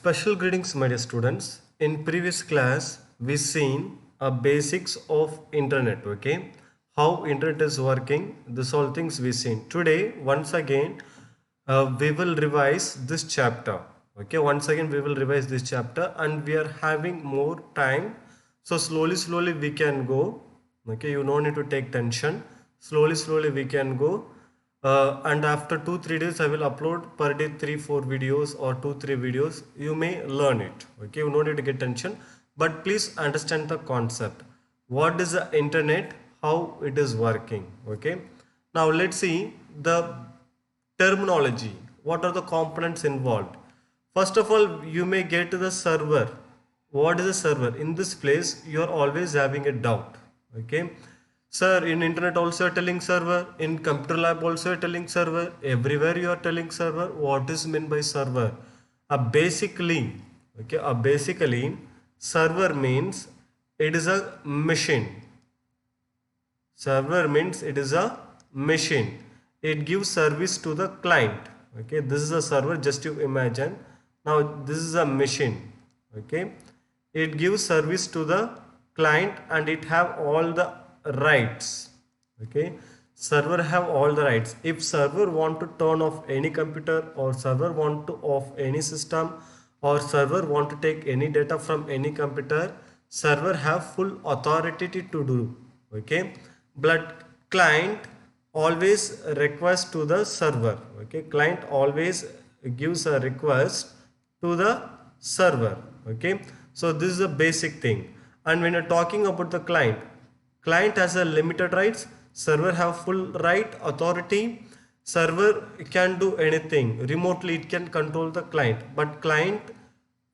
Special greetings, my dear students. In previous class, we seen a basics of internet. Okay, how internet is working. This all things we seen. Today, once again, we will revise this chapter. Okay, once again we will revise this chapter, and we are having more time. So slowly we can go. Okay, you don't need to take tension. Slowly we can go. And after 2-3 days I will upload per day 3-4 videos or 2-3 videos. You may learn it. Okay, you don't need to get tension, but please understand the concept. What is the internet, how it is working. Okay, now let's see the terminology. What are the components involved? First of all, you may get to the server. What is a server? In this place you are always having a doubt. Okay, sir, in internet also you are telling server, in computer lab also you are telling server, everywhere you are telling server. What is meant by server? Basically, okay, basically server means it is a machine. Server means it is a machine. It gives service to the client. Okay, this is a server, just you imagine. Now this is a machine. Okay, it gives service to the client and it have all the rights. Okay, server have all the rights. If server want to turn off any computer, or server want to off any system, or server want to take any data from any computer, server have full authority to do. Okay, but client always request to the server. Okay, client always gives a request to the server. Okay, so this is a basic thing. And when you're talking about the client, client has a limited rights, server have full right authority. Server can do anything remotely, it can control the client, but client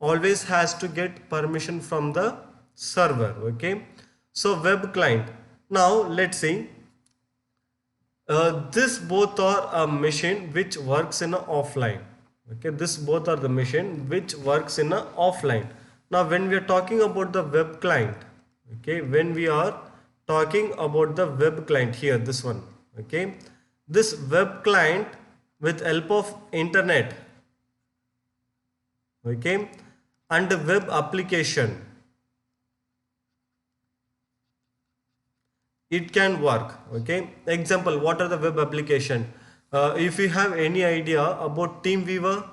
always has to get permission from the server. Okay, so web client. Now let's see, this both are a machine which works in a offline. Okay, this both are the machine which works in a offline. Now when we are talking about the web client, okay, when we are talking about the web client here, this one, okay, this web client with help of internet, okay, and the web application, it can work. Okay, example, what are the web application? If you have any idea about Teamweaver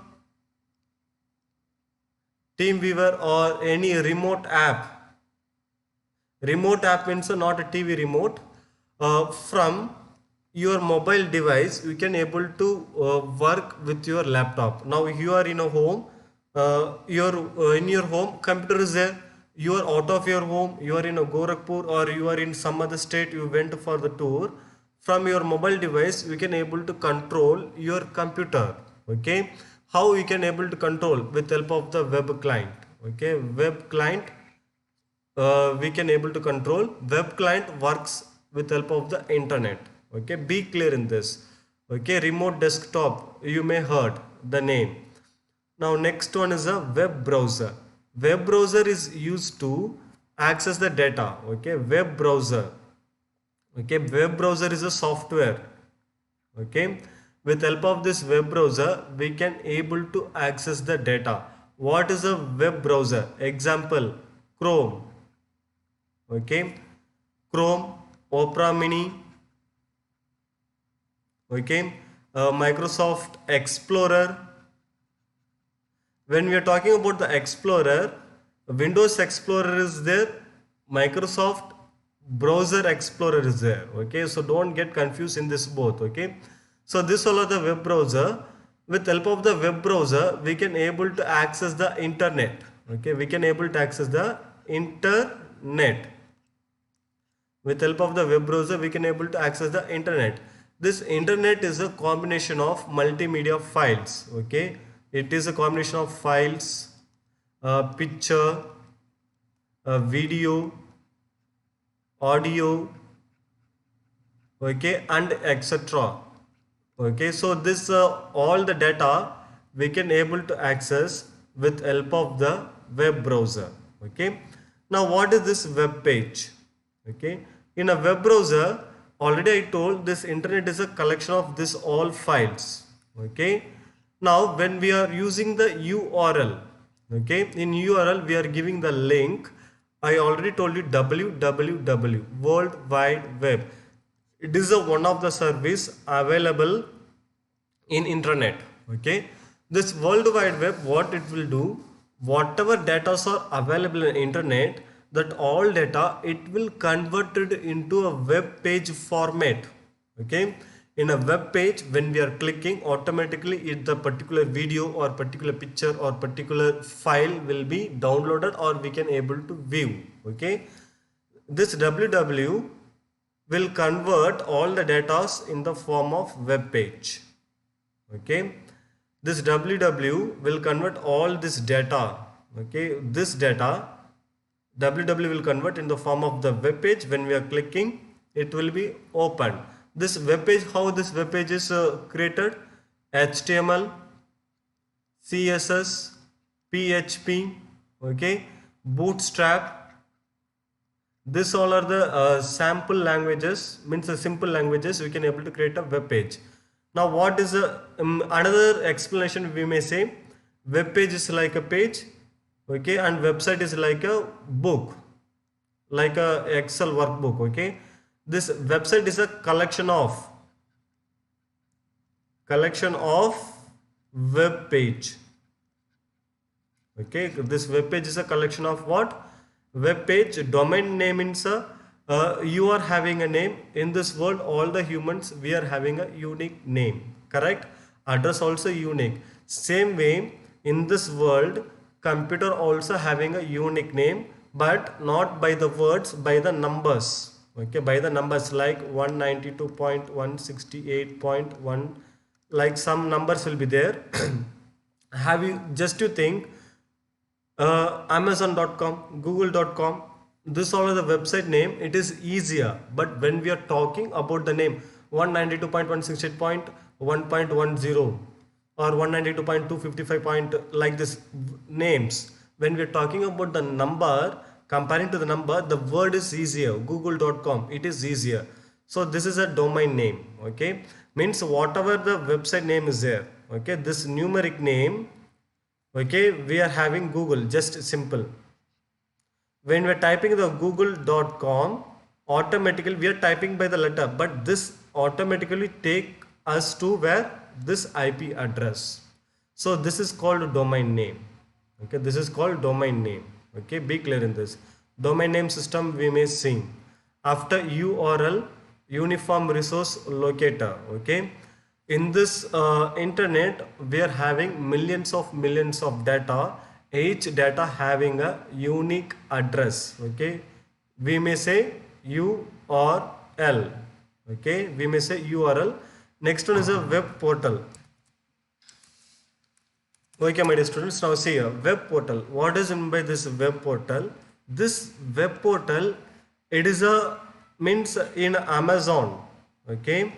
or any remote app. Remote app means not a TV remote. From your mobile device you can able to work with your laptop. Now you are in a home, in your home computer is there. You are out of your home, you are in a Gorakhpur, or you are in some other state, you went for the tour. From your mobile device you can able to control your computer. Okay, how you can able to control? With help of the web client. Okay, web client, we can able to control. Web client works with help of the internet. Okay, be clear in this. Okay, remote desktop, you may heard the name. Now next one is a web browser. Web browser is used to access the data. Okay, web browser. Okay, web browser is a software. Okay, with help of this web browser we can able to access the data. What is a web browser? Example, Chrome. Okay, Chrome, Opera Mini. Okay, Microsoft Explorer. When we are talking about the Explorer, Windows Explorer is there, Microsoft Browser Explorer is there. Okay, so don't get confused in this both. Okay, so this all are the web browser. With help of the web browser we can able to access the internet. Okay, we can able to access the internet. With help of the web browser we can able to access the internet. This internet is a combination of multimedia files. Okay, it is a combination of files, picture, video, audio, okay, and etc. Okay, so this all the data we can able to access with help of the web browser. Okay, now what is this web page? Okay, in a web browser, already I told this internet is a collection of this all files. Okay, now when we are using the URL, Okay, in URL we are giving the link. I already told you www, World Wide Web. It is one of the service available in internet. Okay, this World Wide Web, what it will do, whatever data are available in internet, that all data it will convert it into a web page format. Okay, in a web page, when we are clicking, automatically the particular video or particular picture or particular file will be downloaded, or we can able to view. Okay, this www will convert all the data in the form of web page. Okay, this www will convert all this data. Okay, this data www will convert in the form of the web page. When we are clicking, it will be open. This web page, how this web page is created: HTML, CSS, PHP, okay, Bootstrap. This all are the sample languages, means the simple languages we can able to create a web page. Now what is another explanation we may say: web page is like a page, okay, and website is like a book, like a Excel workbook. Okay, this website is a collection of web page. Okay, this web page is a collection of what? Web page. Domain name means you are having a name. In this world, all the humans, we are having a unique name, correct? Address also unique. Same way, in this world, computer also having a unique name, but not by the words, by the numbers. Okay, by the numbers, like 192.168.1, like some numbers will be there. Have you, just to think, Amazon.com, Google.com, this all are the website name, it is easier. But when we are talking about the name 192.168.1.10 or 192.255. Like this names, when we are talking about the number, comparing to the number, the word is easier. Google.com, it is easier. So this is a domain name. Okay, means whatever the website name is there. Okay, this numeric name. Okay, we are having Google, just simple. When we are typing the google.com, automatically we are typing by the letter, but this automatically take us to where? This IP address. So this is called domain name. Okay, this is called domain name. Okay, be clear in this. Domain name system we may see. After URL, uniform resource locator. Okay, in this internet, we are having millions of data. Each data having a unique address. Okay, we may say URL. Okay, we may say URL. Next one is a web portal. Okay, my dear students, now see here, web portal. What is meant by this web portal? This web portal, it is a means in Amazon. Okay,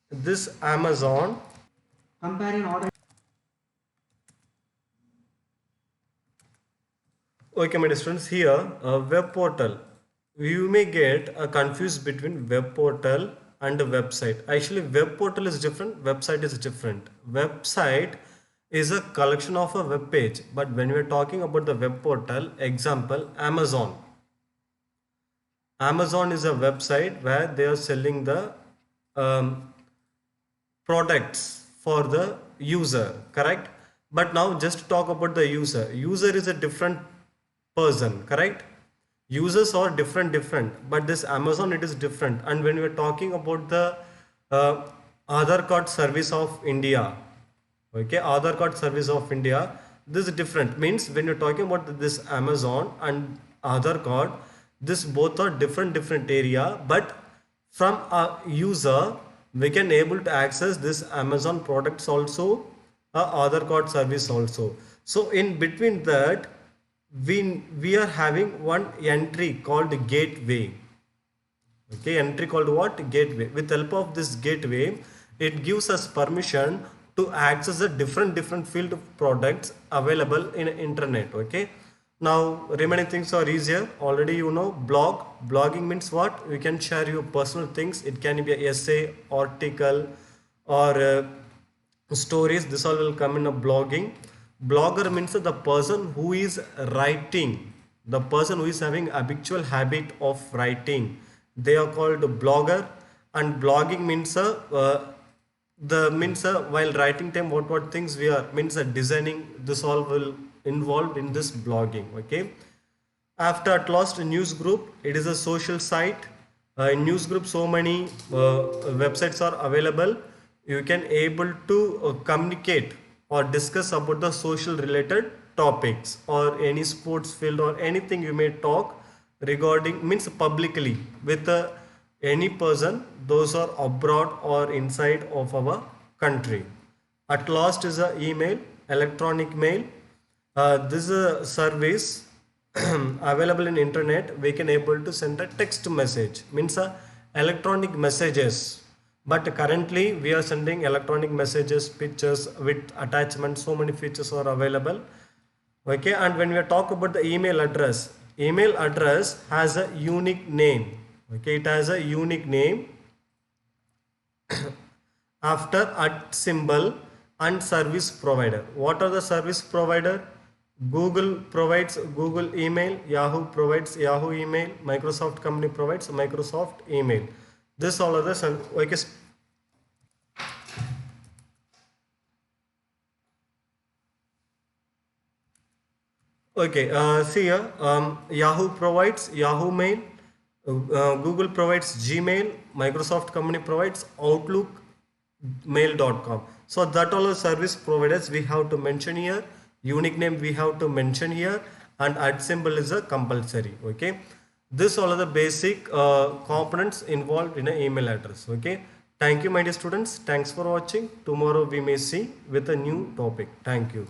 this Amazon. Comparing order. Okay, my dear students, here a web portal. You may get confused between web portal and a website. Actually, web portal is different, website is different. Website is a collection of a web page, but when we are talking about the web portal, example Amazon. Amazon is a website where they are selling the products for the user, correct? But now just talk about the user. User is a different person, correct? Users are different, but this Amazon, it is different. And when we are talking about the Aadhaar card service of India, okay, Aadhaar card service of India, this is different. Means when you're talking about this Amazon and Aadhaar card, this both are different area, but from a user we can able to access this Amazon products also, Aadhaar card service also. So in between that, we are having one entry called gateway. Okay, entry called what? Gateway. With help of this gateway, it gives us permission to access the different field of products available in internet. Okay, now remaining things are easier. Already you know blogging means what? You can share your personal things. It can be an essay, article, or stories. This all will come in a blogging. Blogger means the person who is writing, the person who is having habitual habit of writing. They are called blogger. And blogging means the means while writing time what things we are means designing. This all will involved in this blogging. Okay. After at last news group, it is a social site. In news group so many websites are available. You can able to communicate or discuss about the social related topics or any sports field or anything you may talk regarding means publicly with any person, those are abroad or inside of our country. At last is a email, electronic mail. This is a service available in internet. We can able to send a text message, means electronic messages. But currently we are sending electronic messages, pictures with attachments. So many features are available. Okay, and when we talk about the email address has a unique name. Okay, it has a unique name after at symbol and service provider. What are the service provider? Google provides Google email, Yahoo provides Yahoo email, Microsoft company provides Microsoft email. This all are the okay. Okay, see here, Yahoo provides Yahoo Mail, Google provides Gmail, Microsoft company provides Outlook, mail.com. So that all are service providers we have to mention here. Unique name we have to mention here, and at symbol is a compulsory. Okay, this all are the basic components involved in an email address. Okay, thank you my dear students. Thanks for watching. Tomorrow we may see with a new topic. Thank you.